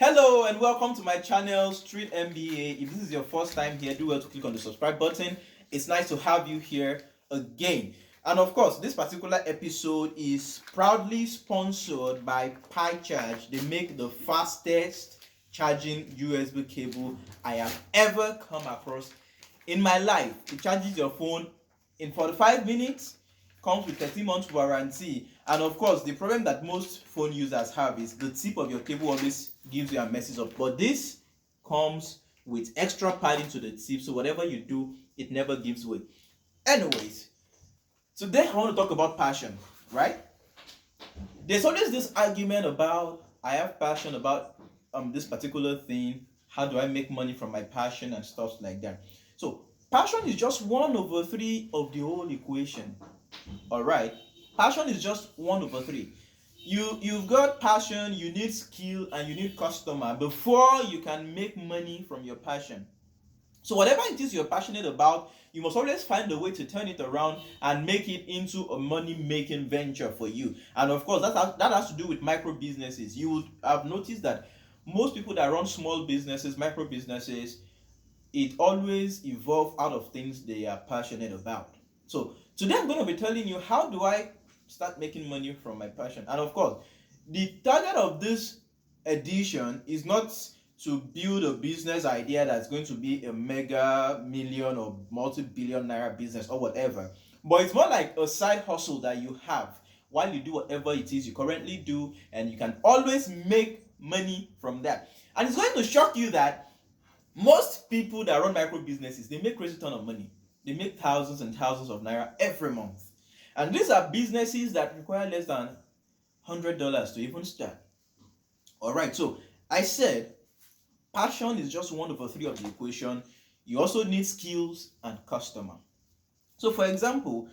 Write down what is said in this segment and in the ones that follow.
Hello and welcome to my channel Street MBA. If this is your first time here, do well to click on the subscribe button. It's nice to have you here again. And of course, this particular episode is proudly sponsored by PiCharge. They make the fastest charging USB cable I have ever come across in my life. It charges your phone in 45 minutes, comes with 30 months warranty, and of course the problem that most phone users have is the tip of your cable always gives you and messes up, but this comes with extra padding to the tip, so whatever you do it never gives way. Anyways, today I want to talk about passion, right? There's always this argument about I have passion about this particular thing, how do I make money from my passion and stuff like that. So passion is just 1/3 of the whole equation. All right, passion is just 1/3. You've got passion, you need skill, and you need customer before you can make money from your passion. So whatever it is you're passionate about, you must always find a way to turn it around and make it into a money-making venture for you. And of course, that has to do with micro businesses. You would have noticed that most people that run small businesses, micro businesses, it always evolves out of things they are passionate about. So today I'm going to be telling you how do I start making money from my passion. And of course, the target of this edition is not to build a business idea that's going to be a mega million or multi-billion naira business or whatever, but it's more like a side hustle that you have while you do whatever it is you currently do, and you can always make money from that. And it's going to shock you that most people that run micro businesses, they make crazy ton of money. They make thousands and thousands of naira every month. And these are businesses that require less than $100 to even start. All right, so I said passion is just 1/3 of the equation. You also need skills and customer. So for example,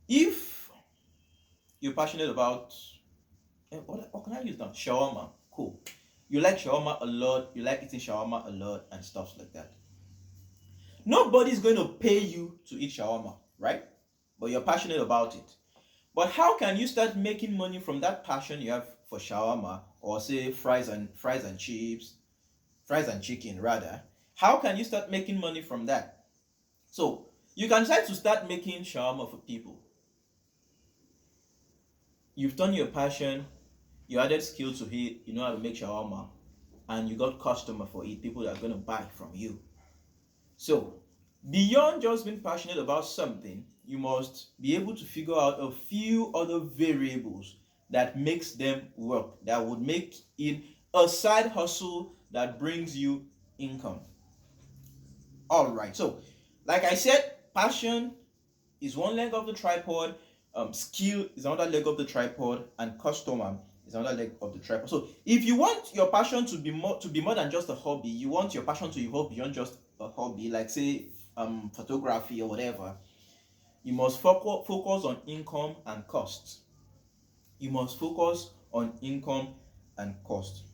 if you're passionate about, what can I use now? Shawarma. Cool. You like shawarma a lot, you like eating shawarma a lot and stuff like that. Nobody's going to pay you to eat shawarma, right? But you're passionate about it. But how can you start making money from that passion you have for shawarma, or say fries and chips, fries and chicken rather? How can you start making money from that? So you can try to start making shawarma for people. You've done your passion, you added skill to it, you know how to make shawarma, and you got customer for it, people that are going to buy from you. So beyond just being passionate about something, you must be able to figure out a few other variables that makes them work, that would make it a side hustle that brings you income. All right, so like I said, passion is one leg of the tripod, skill is another leg of the tripod, and customer is another leg of the tripod. So if you want your passion to be more than just a hobby, you want your passion to evolve beyond just a hobby, like say photography or whatever, you must focus on income and costs. You must focus on income and cost.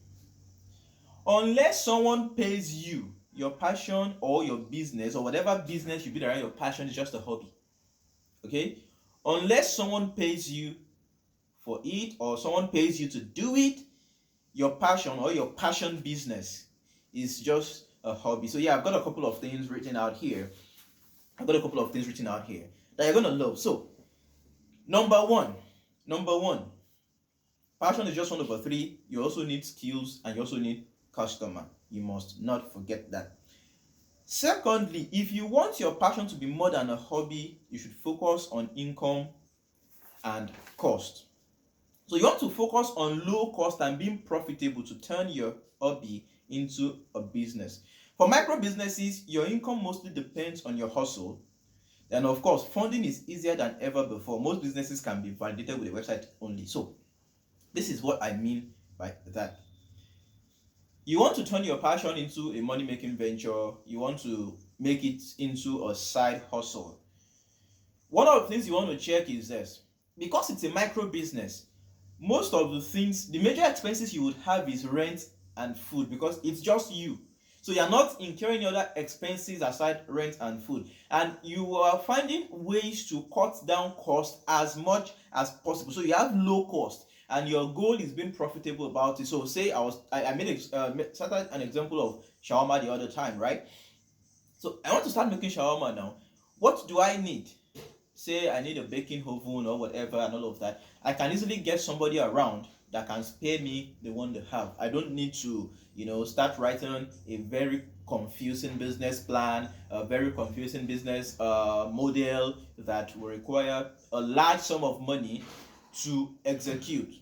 Unless someone pays you, your passion or your business or whatever business you build around your passion is just a hobby. Okay? Unless someone pays you for it or someone pays you to do it, your passion or your passion business is just a hobby. So yeah, I've got a couple of things written out here. That you're gonna love. So number one, passion is just 1/3. You also need skills and you also need customer. You must not forget that. Secondly, if you want your passion to be more than a hobby, you should focus on income and cost. So you want to focus on low cost and being profitable to turn your hobby into a business. For micro businesses, your income mostly depends on your hustle. And of course, funding is easier than ever before. Most businesses can be validated with a website only. So this is what I mean by that. You want to turn your passion into a money-making venture. You want to make it into a side hustle. One of the things you want to check is this. Because it's a micro business, most of the things, the major expenses you would have is rent and food, because it's just you. So you're not incurring other expenses aside rent and food, and you are finding ways to cut down cost as much as possible, so you have low cost. and your goal is being profitable about it. So say I started an example of shawarma the other time, right? So I want to start making shawarma now. What do I need? Say I need a baking oven or whatever and all of that. I can easily get somebody around that can spare me the one they have. I don't need to, start writing a very confusing business plan, a very confusing business model that will require a large sum of money to execute.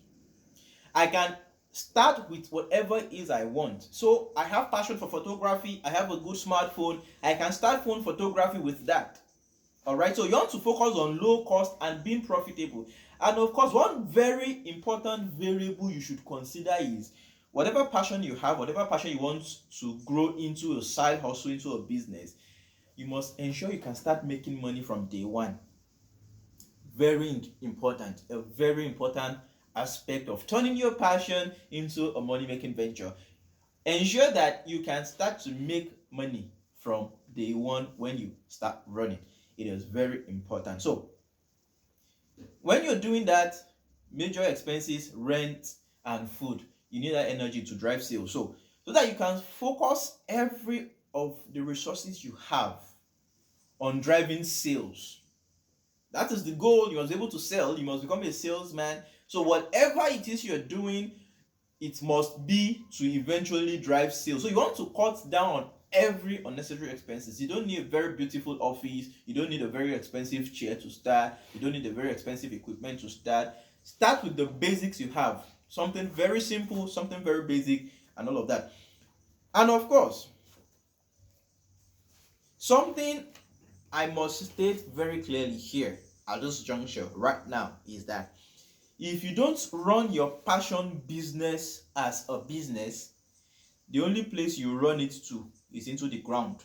I can start with whatever it is I want. So I have passion for photography. I have a good smartphone. I can start phone photography with that. All right, so you want to focus on low cost and being profitable. And of course, one very important variable you should consider is whatever passion you have, whatever passion you want to grow into a side hustle, into a business, you must ensure you can start making money from day one. Very important, a very important aspect of turning your passion into a money-making venture. Ensure that you can start to make money from day one when you start running. It is very important. So when you're doing that, major expenses, rent and food, you need that energy to drive sales. So that you can focus every of the resources you have on driving sales. That is the goal. You must be able to sell. You must become a salesman. So whatever it is you're doing, it must be to eventually drive sales. So you want to cut down on every unnecessary expenses. You don't need a very beautiful office. You don't need a very expensive chair to start. You don't need a very expensive equipment to start. Start with the basics you have. Something very simple, something very basic, and all of that. And of course, something I must state very clearly here at this juncture right now is that if you don't run your passion business as a business, the only place you run it to is into the ground.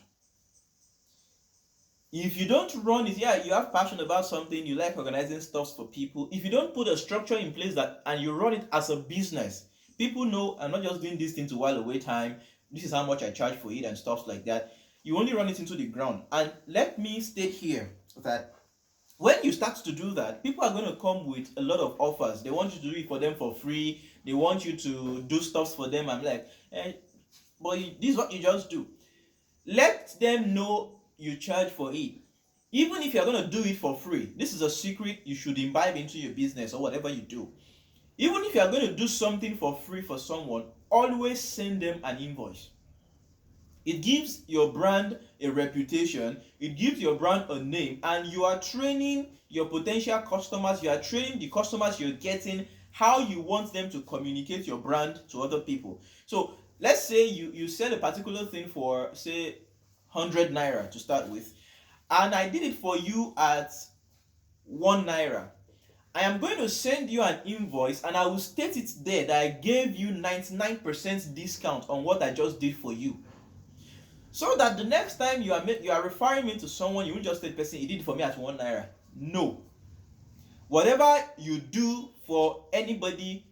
If you don't run it, you have passion about something, you like organizing stuff for people. If you don't put a structure in place and you run it as a business, people know I'm not just doing this thing to while away time. This is how much I charge for it and stuff like that. You only run it into the ground. And let me state here that when you start to do that, people are going to come with a lot of offers. They want you to do it for them for free. They want you to do stuff for them. I'm like, but this is what you just do. Let them know you charge for it. Even if you're going to do it for free, this is a secret you should imbibe into your business or whatever you do. Even if you're going to do something for free for someone, always send them an invoice. It gives your brand a reputation, it gives your brand a name, and you are training your potential customers, you are training the customers you're getting how you want them to communicate your brand to other people. So let's say you sell a particular thing for, say, 100 naira to start with, and I did it for you at 1 naira. I am going to send you an invoice and I will state it there that I gave you 99% discount on what I just did for you. So that the next time you are referring me to someone, you won't just say, person, he did it for me at 1 naira. No. Whatever you do for anybody,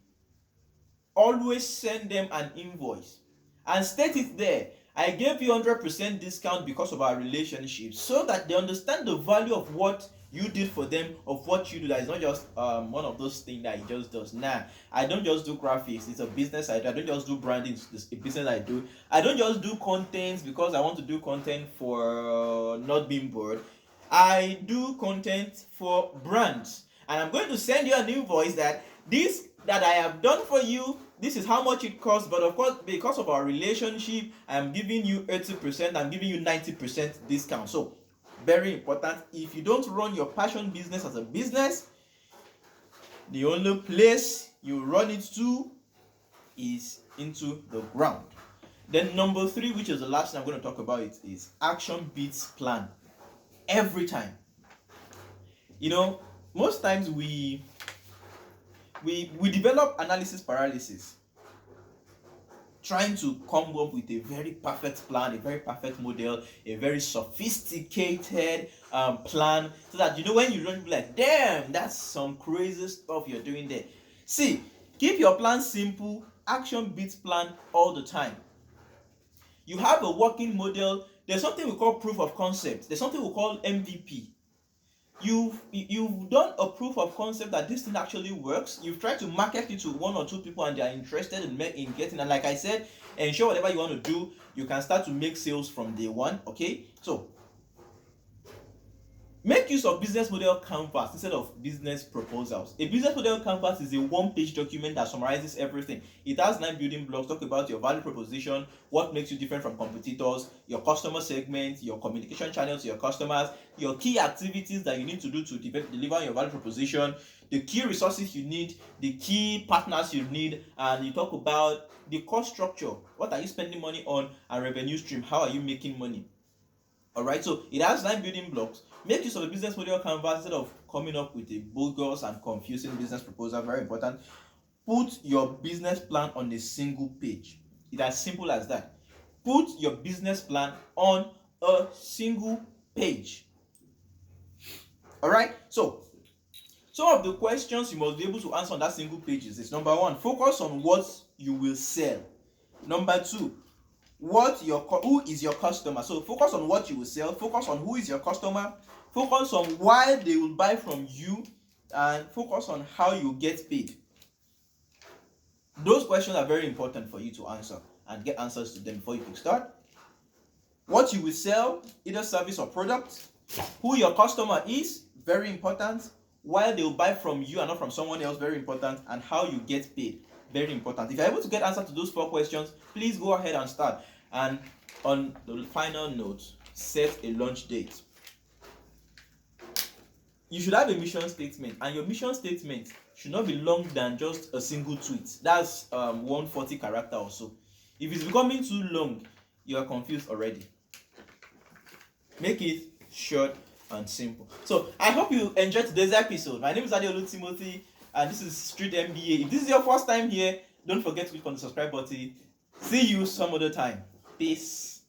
always send them an invoice and state it there. I gave you 100% discount because of our relationship, so that they understand the value of what you did for them, of what you do. That is not just one of those things that he just does. Nah, I don't just do graphics. It's a business I do. I don't just do branding. It's a business I do. I don't just do content because I want to do content for not being bored. I do content for brands, and I'm going to send you an invoice that this that I have done for you, this is how much it costs. But of course, because of our relationship, I'm giving you 80%, I'm giving you 90% discount. So very important. If you don't run your passion business as a business, the only place you run it to is into the ground. Then number 3, which is the last thing I'm going to talk about, is action beats plan. Every time. Most times we develop analysis paralysis, trying to come up with a very perfect plan, a very perfect model, a very sophisticated plan, so that when you run, you'll be like, damn, that's some crazy stuff you're doing there. See, keep your plan simple. Action beats plan all the time. You have a working model. There's something we call proof of concept. There's something we call MVP. you've done a proof of concept that this thing actually works. You've tried to market it to one or two people and they are interested in getting. And like I said, ensure whatever you want to do, you can start to make sales from day one. Okay, so make use of business model canvas instead of business proposals. A business model canvas is a one-page document that summarizes everything. It has 9 building blocks. Talk about your value proposition, what makes you different from competitors, your customer segment, your communication channels to your customers, your key activities that you need to do to deliver your value proposition, the key resources you need, the key partners you need, and you talk about the cost structure. What are you spending money on, and revenue stream? How are you making money? Alright, so it has 9 building blocks. Make use of a business model canvas instead of coming up with a bogus and confusing business proposal. Very important. Put your business plan on a single page. It's as simple as that. Put your business plan on a single page. Alright, so some of the questions you must be able to answer on that single page is: number 1, focus on what you will sell. Number 2, who is your customer. So focus on what you will sell, focus on who is your customer, focus on why they will buy from you, and focus on how you get paid. Those questions are very important for you to answer and get answers to them before you can start. What you will sell, either service or product, who your customer is, very important, why they will buy from you and not from someone else, very important, and how you get paid, very important. If you're able to get answer to those 4 questions, please go ahead and start. And on the final note, set a launch date. You should have a mission statement, and your mission statement should not be longer than just a single tweet. That's 140 character or so. If it's becoming too long, you are confused already. Make it short and simple. So I hope you enjoyed today's episode. My name is Adeolu Timothy, and this is Street MBA. If this is your first time here, don't forget to click on the subscribe button. See you some other time. Peace.